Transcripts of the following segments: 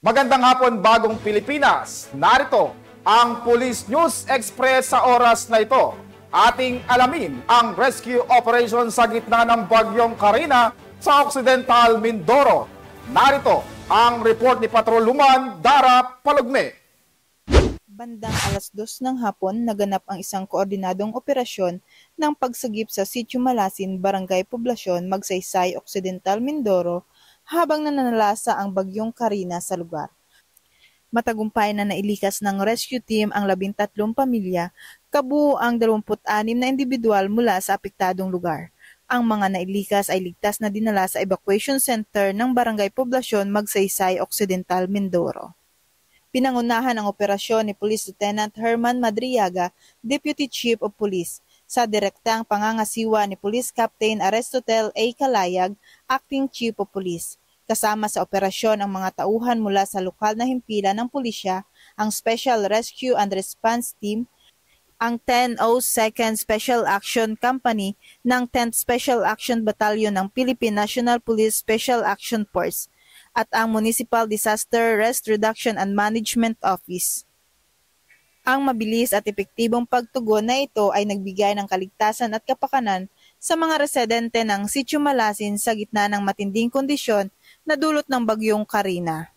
Magandang hapon, bagong Pilipinas. Narito ang Police News Express sa oras na ito. Ating alamin ang rescue operation sa gitna ng bagyong Karina sa Occidental Mindoro. Narito ang report ni Patroluman Dara Palugme. Bandang alas 2 ng hapon, naganap ang isang koordinadong operasyon ng pagsagip sa Sitio Malasin, Barangay Poblasyon, Magsaysay, Occidental Mindoro habang nananalasa ang bagyong Karina sa lugar. Matagumpay na nailikas ng rescue team ang 13 pamilya, kabuo ang 26 na individual mula sa apektadong lugar. Ang mga nailikas ay ligtas na dinala sa evacuation center ng Barangay Poblasyon, Magsaysay, Occidental Mindoro. Pinangunahan ang operasyon ni Police Lieutenant Herman Madriaga, Deputy Chief of Police, sa direktang pangangasiwa ni Police Captain Aristotel A. Calayag, Acting Chief of Police. Kasama sa operasyon ang mga tauhan mula sa lokal na himpilan ng pulisya, ang Special Rescue and Response Team, ang 1002nd Special Action Company ng 10th Special Action Battalion ng Philippine National Police Special Action Force, at ang Municipal Disaster Risk Reduction and Management Office. Ang mabilis at epektibong pagtugon na ito ay nagbigay ng kaligtasan at kapakanan sa mga residente ng Sitio Malasin sa gitna ng matinding kondisyon na dulot ng bagyong Karina.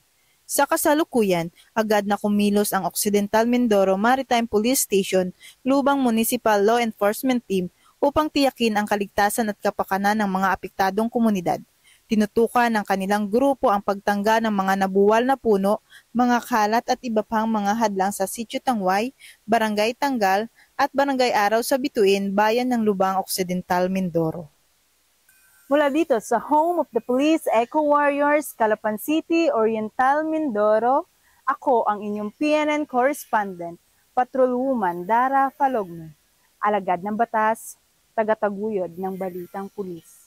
Sa kasalukuyan, agad na kumilos ang Occidental Mindoro Maritime Police Station, Lubang Municipal Law Enforcement Team upang tiyakin ang kaligtasan at kapakanan ng mga apektadong komunidad. Tinutukan ng kanilang grupo ang pagtangga ng mga nabuwal na puno, mga kalat at iba pang mga hadlang sa Sitio Tangway, Barangay Tanggal at Barangay Araw sa Bituin, Bayan ng Lubang, Occidental Mindoro. Mula dito sa home of the Police Eco Warriors, Calapan City, Oriental Mindoro, ako ang inyong PNN correspondent, Patrolwoman Dara Palugme, alagad ng batas, tagataguyod ng balitang pulis.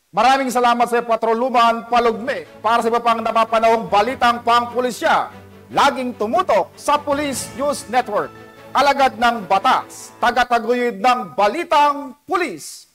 Maraming salamat sa Patroluman Palugme para sa iba pang napapanahong balitang pangpulisya. Laging tumutok sa Police News Network. Alagad ng batas, tagataguyod ng balitang pulis.